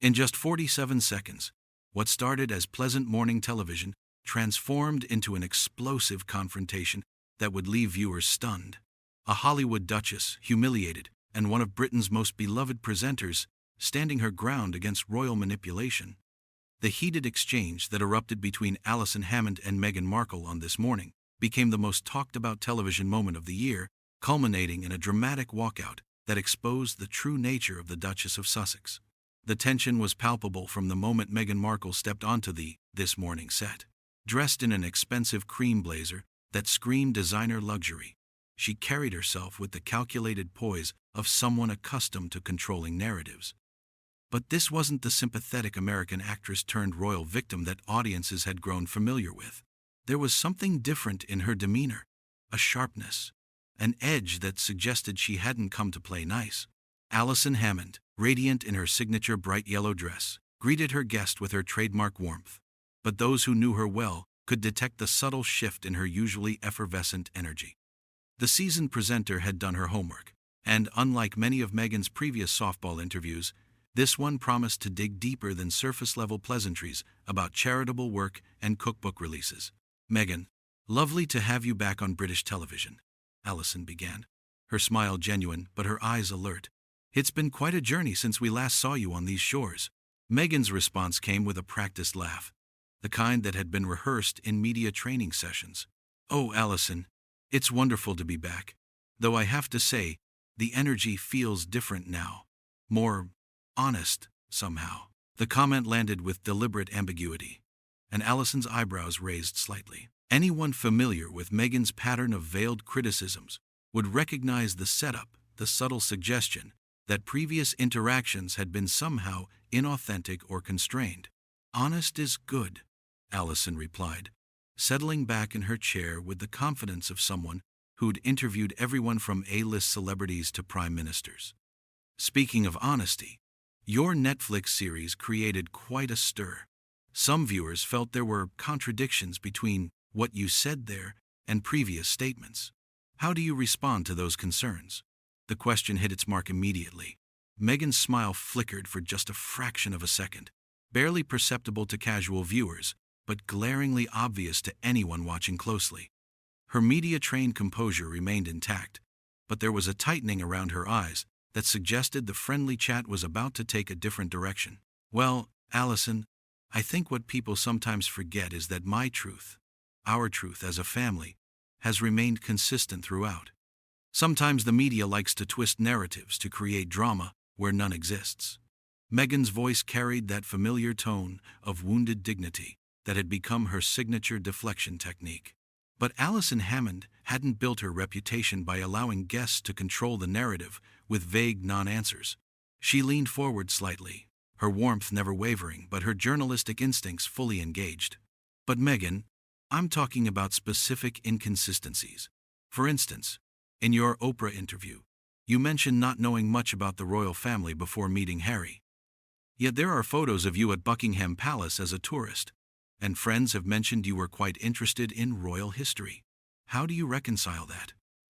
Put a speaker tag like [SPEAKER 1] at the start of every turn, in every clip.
[SPEAKER 1] In just 47 seconds, what started as pleasant morning television transformed into an explosive confrontation that would leave viewers stunned. A Hollywood duchess, humiliated, and one of Britain's most beloved presenters, standing her ground against royal manipulation. The heated exchange that erupted between Alison Hammond and Meghan Markle on This Morning became the most talked-about television moment of the year, culminating in a dramatic walkout that exposed the true nature of the Duchess of Sussex. The tension was palpable from the moment Meghan Markle stepped onto the This Morning set. Dressed in an expensive cream blazer that screamed designer luxury, she carried herself with the calculated poise of someone accustomed to controlling narratives. But this wasn't the sympathetic American actress turned royal victim that audiences had grown familiar with. There was something different in her demeanor, a sharpness, an edge that suggested she hadn't come to play nice. Alison Hammond, radiant in her signature bright yellow dress, greeted her guest with her trademark warmth. But those who knew her well could detect the subtle shift in her usually effervescent energy. The seasoned presenter had done her homework, and unlike many of Meghan's previous softball interviews, this one promised to dig deeper than surface-level pleasantries about charitable work and cookbook releases. "Meghan, lovely to have you back on British television," Alison began, her smile genuine but her eyes alert. "It's been quite a journey since we last saw you on these shores." Meghan's response came with a practiced laugh, the kind that had been rehearsed in media training sessions. "Oh, Alison, it's wonderful to be back. Though I have to say, the energy feels different now. More honest, somehow." The comment landed with deliberate ambiguity, and Alison's eyebrows raised slightly. Anyone familiar with Meghan's pattern of veiled criticisms would recognize the setup, the subtle suggestion that previous interactions had been somehow inauthentic or constrained. "Honest is good," Alison replied, settling back in her chair with the confidence of someone who'd interviewed everyone from A-list celebrities to prime ministers. "Speaking of honesty, your Netflix series created quite a stir. Some viewers felt there were contradictions between what you said there and previous statements. How do you respond to those concerns?" The question hit its mark immediately. Meghan's smile flickered for just a fraction of a second, barely perceptible to casual viewers, but glaringly obvious to anyone watching closely. Her media-trained composure remained intact, but there was a tightening around her eyes that suggested the friendly chat was about to take a different direction. "Well, Alison, I think what people sometimes forget is that my truth, our truth as a family, has remained consistent throughout. Sometimes the media likes to twist narratives to create drama where none exists." Meghan's voice carried that familiar tone of wounded dignity that had become her signature deflection technique. But Alison Hammond hadn't built her reputation by allowing guests to control the narrative with vague non-answers. She leaned forward slightly, her warmth never wavering but her journalistic instincts fully engaged. "But Meghan, I'm talking about specific inconsistencies. For instance, in your Oprah interview, you mentioned not knowing much about the royal family before meeting Harry. Yet there are photos of you at Buckingham Palace as a tourist, and friends have mentioned you were quite interested in royal history. How do you reconcile that?"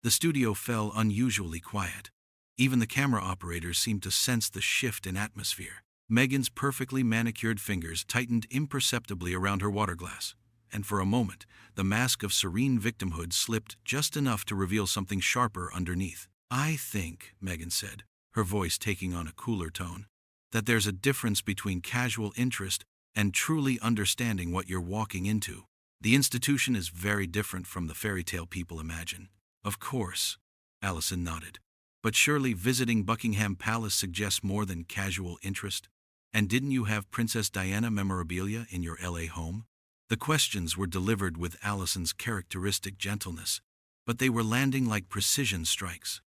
[SPEAKER 1] The studio fell unusually quiet. Even the camera operators seemed to sense the shift in atmosphere. Meghan's perfectly manicured fingers tightened imperceptibly around her water glass, and for a moment, the mask of serene victimhood slipped just enough to reveal something sharper underneath. "I think," Meghan said, her voice taking on a cooler tone, "that there's a difference between casual interest and truly understanding what you're walking into. The institution is very different from the fairy tale people imagine." "Of course," Alison nodded. "But surely visiting Buckingham Palace suggests more than casual interest? And didn't you have Princess Diana memorabilia in your LA home?" The questions were delivered with Alison's characteristic gentleness, but they were landing like precision strikes.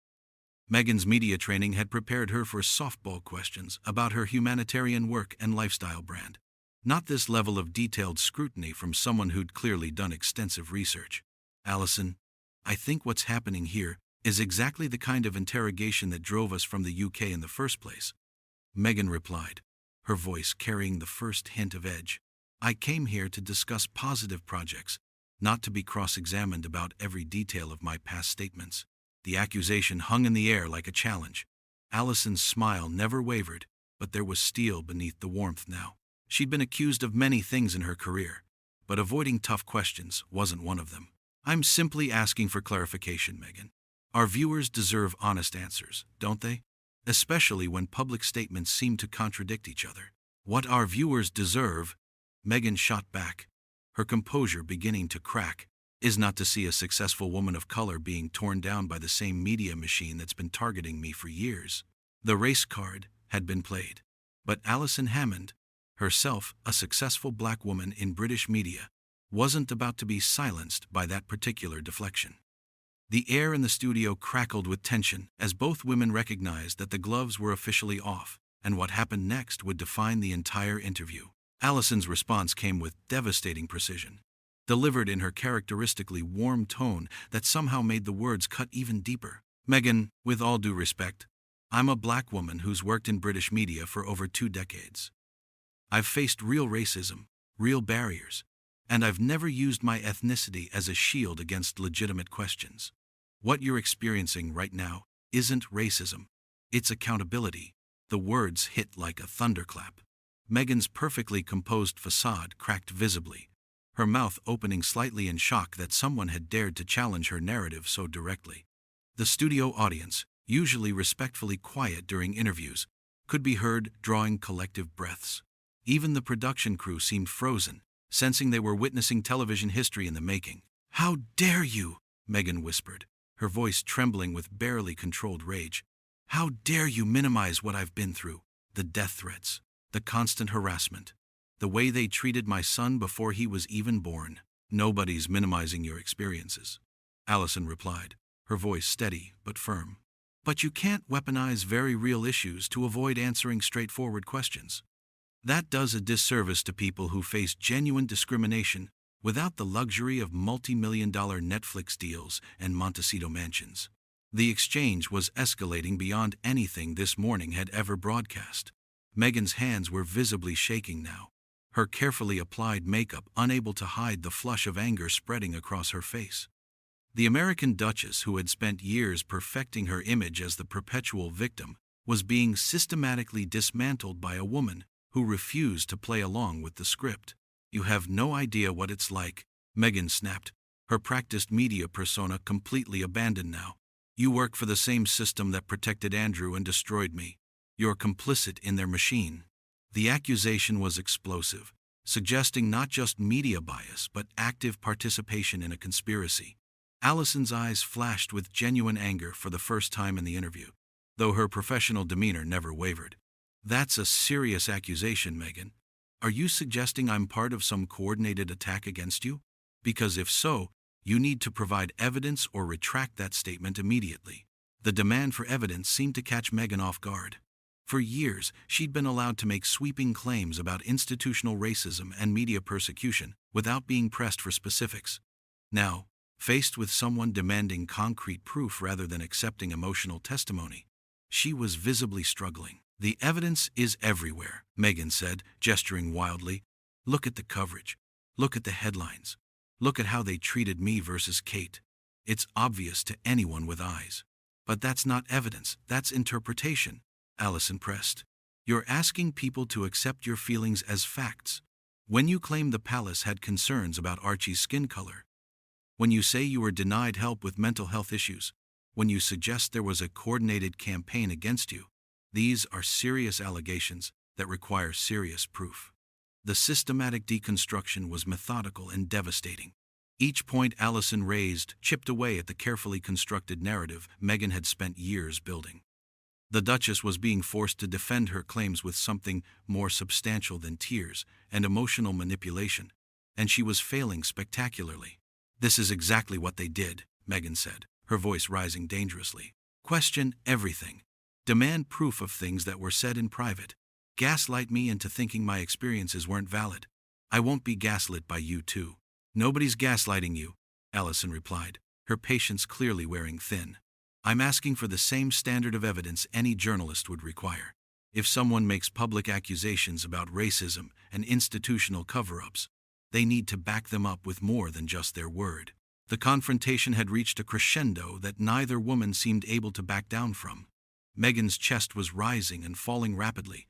[SPEAKER 1] Meghan's media training had prepared her for softball questions about her humanitarian work and lifestyle brand. Not this level of detailed scrutiny from someone who'd clearly done extensive research. "Alison, I think what's happening here is exactly the kind of interrogation that drove us from the UK in the first place," Meghan replied, her voice carrying the first hint of edge. "I came here to discuss positive projects, not to be cross-examined about every detail of my past statements." The accusation hung in the air like a challenge. Alison's smile never wavered, but there was steel beneath the warmth now. She'd been accused of many things in her career, but avoiding tough questions wasn't one of them. I'm simply asking for clarification, Meghan. Our viewers deserve honest answers, don't they? Especially when public statements seem to contradict each other. What our viewers deserve, Meghan shot back, her composure beginning to crack, is not to see a successful woman of color being torn down by the same media machine that's been targeting me for years. The race card had been played. But Alison Hammond, herself a successful black woman in British media, wasn't about to be silenced by that particular deflection. The air in the studio crackled with tension as both women recognized that the gloves were officially off, and what happened next would define the entire interview. Alison's response came with devastating precision, delivered in her characteristically warm tone that somehow made the words cut even deeper. Meghan, with all due respect, I'm a black woman who's worked in British media for over 2 decades. I've faced real racism, real barriers, and I've never used my ethnicity as a shield against legitimate questions. What you're experiencing right now isn't racism, it's accountability. The words hit like a thunderclap. Meghan's perfectly composed facade cracked visibly, her mouth opening slightly in shock that someone had dared to challenge her narrative so directly. The studio audience, usually respectfully quiet during interviews, could be heard drawing collective breaths. Even the production crew seemed frozen, sensing they were witnessing television history in the making. "How dare you?" Meghan whispered, her voice trembling with barely controlled rage. "How dare you minimize what I've been through? The death threats, the constant harassment, the way they treated my son before he was even born." "Nobody's minimizing your experiences," Alison replied, her voice steady but firm. "But you can't weaponize very real issues to avoid answering straightforward questions. That does a disservice to people who face genuine discrimination without the luxury of multi-million-dollar Netflix deals and Montecito mansions." The exchange was escalating beyond anything this morning had ever broadcast. Meghan's hands were visibly shaking now, her carefully applied makeup unable to hide the flush of anger spreading across her face. The American Duchess, who had spent years perfecting her image as the perpetual victim, was being systematically dismantled by a woman who refused to play along with the script. "You have no idea what it's like," Meghan snapped, her practiced media persona completely abandoned now. "You work for the same system that protected Andrew and destroyed me. You're complicit in their machine." The accusation was explosive, suggesting not just media bias but active participation in a conspiracy. Alison's eyes flashed with genuine anger for the first time in the interview, though her professional demeanor never wavered. "That's a serious accusation, Meghan. Are you suggesting I'm part of some coordinated attack against you? Because if so, you need to provide evidence or retract that statement immediately." The demand for evidence seemed to catch Meghan off guard. For years, she'd been allowed to make sweeping claims about institutional racism and media persecution without being pressed for specifics. Now, faced with someone demanding concrete proof rather than accepting emotional testimony, she was visibly struggling. "The evidence is everywhere," Meghan said, gesturing wildly. "Look at the coverage. Look at the headlines. Look at how they treated me versus Kate. It's obvious to anyone with eyes." "But that's not evidence, that's interpretation," Alison pressed. "You're asking people to accept your feelings as facts. When you claim the palace had concerns about Archie's skin color, when you say you were denied help with mental health issues, when you suggest there was a coordinated campaign against you, these are serious allegations that require serious proof." The systematic deconstruction was methodical and devastating. Each point Alison raised chipped away at the carefully constructed narrative Meghan had spent years building. The Duchess was being forced to defend her claims with something more substantial than tears and emotional manipulation, and she was failing spectacularly. "This is exactly what they did," Meghan said, her voice rising dangerously. "Question everything. Demand proof of things that were said in private. Gaslight me into thinking my experiences weren't valid. I won't be gaslit by you too." "Nobody's gaslighting you," Alison replied, her patience clearly wearing thin. "I'm asking for the same standard of evidence any journalist would require. If someone makes public accusations about racism and institutional cover-ups, they need to back them up with more than just their word." The confrontation had reached a crescendo that neither woman seemed able to back down from. Meghan's chest was rising and falling rapidly,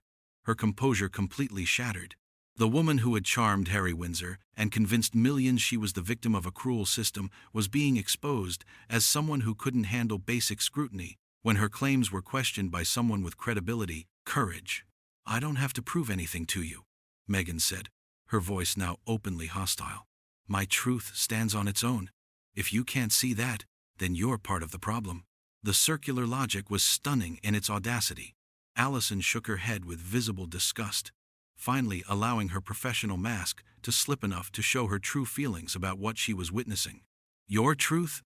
[SPEAKER 1] her composure completely shattered. The woman who had charmed Harry Windsor and convinced millions she was the victim of a cruel system was being exposed as someone who couldn't handle basic scrutiny when her claims were questioned by someone with credibility. Courage. I don't have to prove anything to you, Meghan said, her voice now openly hostile. My truth stands on its own. If you can't see that, then you're part of the problem. The circular logic was stunning in its audacity. Alison shook her head with visible disgust, finally allowing her professional mask to slip enough to show her true feelings about what she was witnessing. Your truth?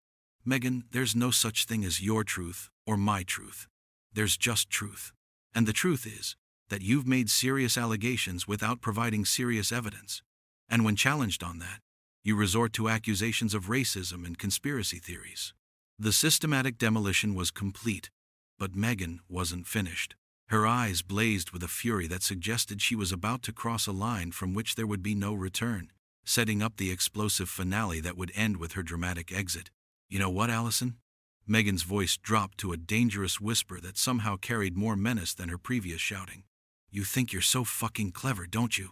[SPEAKER 1] Meghan, there's no such thing as your truth or my truth. There's just truth. And the truth is that you've made serious allegations without providing serious evidence. And when challenged on that, you resort to accusations of racism and conspiracy theories. The systematic demolition was complete, but Meghan wasn't finished. Her eyes blazed with a fury that suggested she was about to cross a line from which there would be no return, setting up the explosive finale that would end with her dramatic exit. You know what, Alison? Meghan's voice dropped to a dangerous whisper that somehow carried more menace than her previous shouting. You think you're so fucking clever, don't you?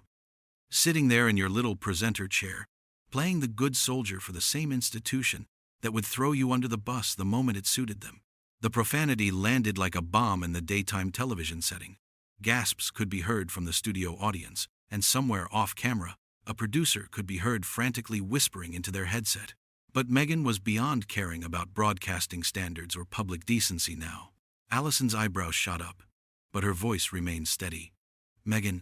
[SPEAKER 1] Sitting there in your little presenter chair, playing the good soldier for the same institution that would throw you under the bus the moment it suited them. The profanity landed like a bomb in the daytime television setting. Gasps could be heard from the studio audience, and somewhere off camera, a producer could be heard frantically whispering into their headset. But Meghan was beyond caring about broadcasting standards or public decency now. Alison's eyebrows shot up, but her voice remained steady. Meghan,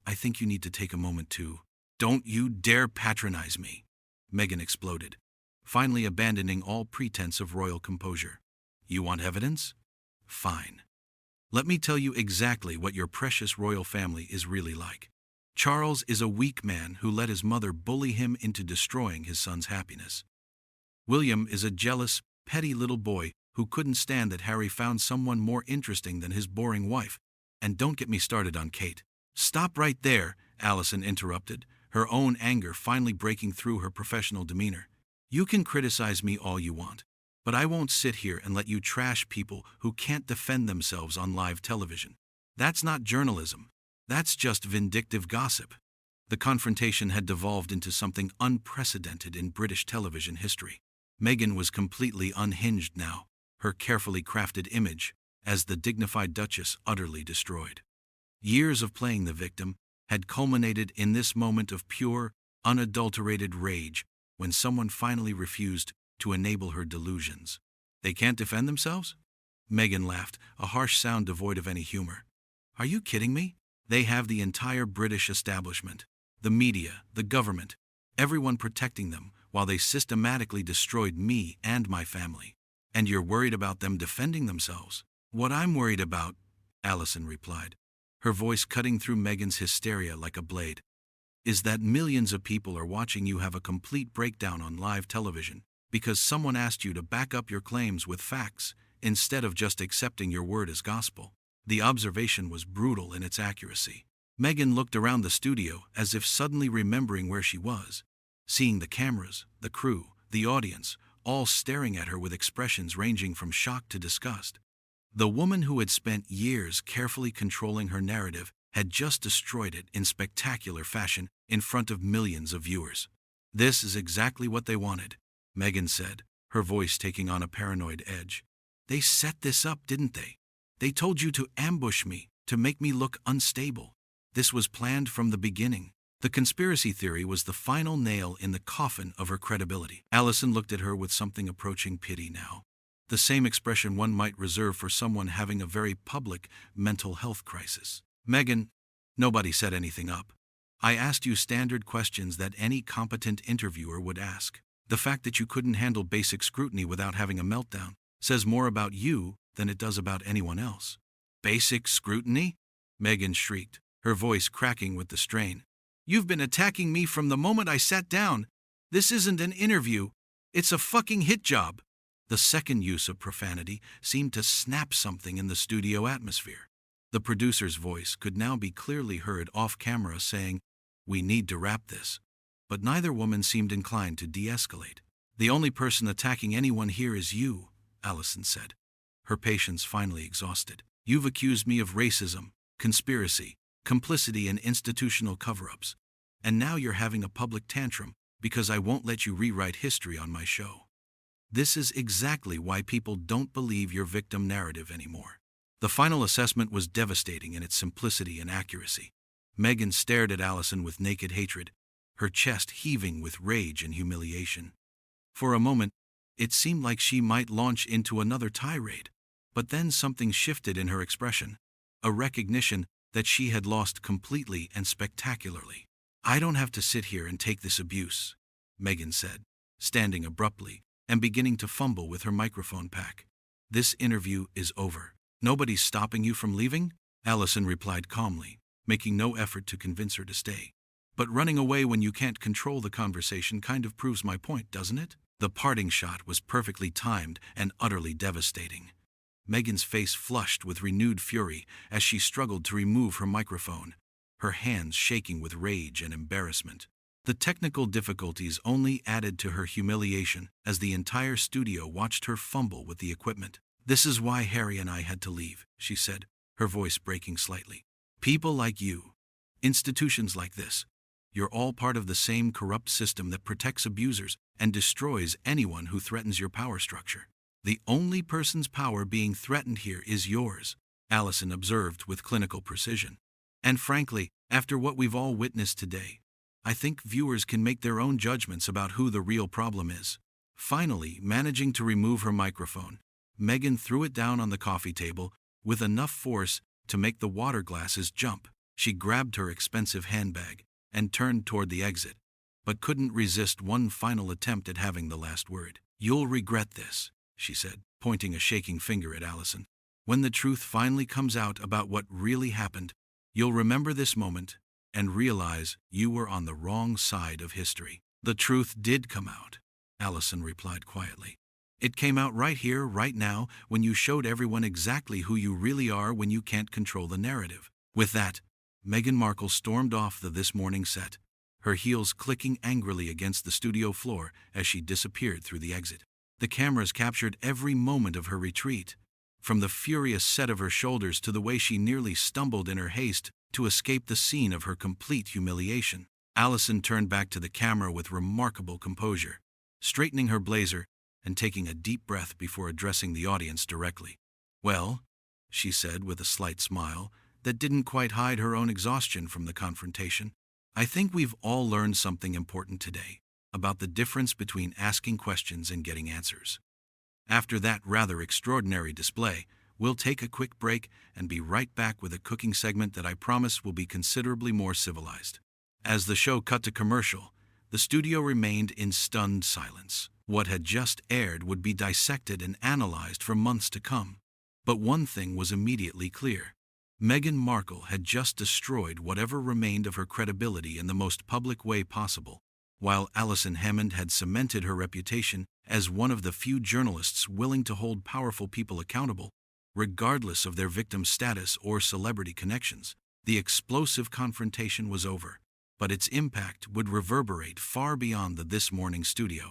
[SPEAKER 1] I think you need to take a moment to... Don't you dare patronize me, Meghan exploded, finally abandoning all pretense of royal composure. You want evidence? Fine. Let me tell you exactly what your precious royal family is really like. Charles is a weak man who let his mother bully him into destroying his son's happiness. William is a jealous, petty little boy who couldn't stand that Harry found someone more interesting than his boring wife. And don't get me started on Kate. Stop right there, Alison interrupted, her own anger finally breaking through her professional demeanor. You can criticize me all you want, but I won't sit here and let you trash people who can't defend themselves on live television. That's not journalism. That's just vindictive gossip. The confrontation had devolved into something unprecedented in British television history. Meghan was completely unhinged now, her carefully crafted image as the dignified Duchess utterly destroyed. Years of playing the victim had culminated in this moment of pure, unadulterated rage when someone finally refused to enable her delusions. They can't defend themselves? Meghan laughed, a harsh sound devoid of any humor. Are you kidding me? They have the entire British establishment, the media, the government, everyone protecting them while they systematically destroyed me and my family. And you're worried about them defending themselves? What I'm worried about, Alison replied, her voice cutting through Meghan's hysteria like a blade, is that millions of people are watching you have a complete breakdown on live television because someone asked you to back up your claims with facts instead of just accepting your word as gospel. The observation was brutal in its accuracy. Meghan looked around the studio as if suddenly remembering where she was, seeing the cameras, the crew, the audience, all staring at her with expressions ranging from shock to disgust. The woman who had spent years carefully controlling her narrative had just destroyed it in spectacular fashion in front of millions of viewers. This is exactly what they wanted, Meghan said, her voice taking on a paranoid edge. They set this up, didn't they? They told you to ambush me, to make me look unstable. This was planned from the beginning. The conspiracy theory was the final nail in the coffin of her credibility. Alison looked at her with something approaching pity now. The same expression one might reserve for someone having a very public mental health crisis. Meghan, nobody set anything up. I asked you standard questions that any competent interviewer would ask. The fact that you couldn't handle basic scrutiny without having a meltdown says more about you than it does about anyone else. Basic scrutiny? Meghan shrieked, her voice cracking with the strain. You've been attacking me from the moment I sat down. This isn't an interview. It's a fucking hit job. The second use of profanity seemed to snap something in the studio atmosphere. The producer's voice could now be clearly heard off camera saying, "We need to wrap this." But neither woman seemed inclined to de-escalate. The only person attacking anyone here is you, Alison said, her patience finally exhausted. You've accused me of racism, conspiracy, complicity in institutional cover-ups. And now you're having a public tantrum because I won't let you rewrite history on my show. This is exactly why people don't believe your victim narrative anymore. The final assessment was devastating in its simplicity and accuracy. Meghan stared at Alison with naked hatred, her chest heaving with rage and humiliation. For a moment, it seemed like she might launch into another tirade, but then something shifted in her expression, a recognition that she had lost completely and spectacularly. "I don't have to sit here and take this abuse," Meghan said, standing abruptly and beginning to fumble with her microphone pack. "This interview is over. Nobody's stopping you from leaving?" Alison replied calmly, making no effort to convince her to stay. "But running away when you can't control the conversation kind of proves my point, doesn't it?" The parting shot was perfectly timed and utterly devastating. Meghan's face flushed with renewed fury as she struggled to remove her microphone, her hands shaking with rage and embarrassment. The technical difficulties only added to her humiliation as the entire studio watched her fumble with the equipment. "This is why Harry and I had to leave," she said, her voice breaking slightly. "People like you, institutions like this, you're all part of the same corrupt system that protects abusers and destroys anyone who threatens your power structure. The only person's power being threatened here is yours," Alison observed with clinical precision. "And frankly, after what we've all witnessed today, I think viewers can make their own judgments about who the real problem is." Finally, managing to remove her microphone, Meghan threw it down on the coffee table with enough force to make the water glasses jump. She grabbed her expensive handbag and turned toward the exit, but couldn't resist one final attempt at having the last word. "You'll regret this," she said, pointing a shaking finger at Alison. "When the truth finally comes out about what really happened, you'll remember this moment and realize you were on the wrong side of history." "The truth did come out," Alison replied quietly. "It came out right here, right now, when you showed everyone exactly who you really are when you can't control the narrative." With that, Meghan Markle stormed off the This Morning set, her heels clicking angrily against the studio floor as she disappeared through the exit. The cameras captured every moment of her retreat, from the furious set of her shoulders to the way she nearly stumbled in her haste to escape the scene of her complete humiliation. Alison turned back to the camera with remarkable composure, straightening her blazer and taking a deep breath before addressing the audience directly. "Well," she said with a slight smile that didn't quite hide her own exhaustion from the confrontation, "I think we've all learned something important today about the difference between asking questions and getting answers." After that rather extraordinary display, we'll take a quick break and be right back with a cooking segment that I promise will be considerably more civilized. As the show cut to commercial, the studio remained in stunned silence. What had just aired would be dissected and analyzed for months to come. But one thing was immediately clear. Meghan Markle had just destroyed whatever remained of her credibility in the most public way possible, while Alison Hammond had cemented her reputation as one of the few journalists willing to hold powerful people accountable, regardless of their victim status or celebrity connections. The explosive confrontation was over, but its impact would reverberate far beyond the This Morning studio.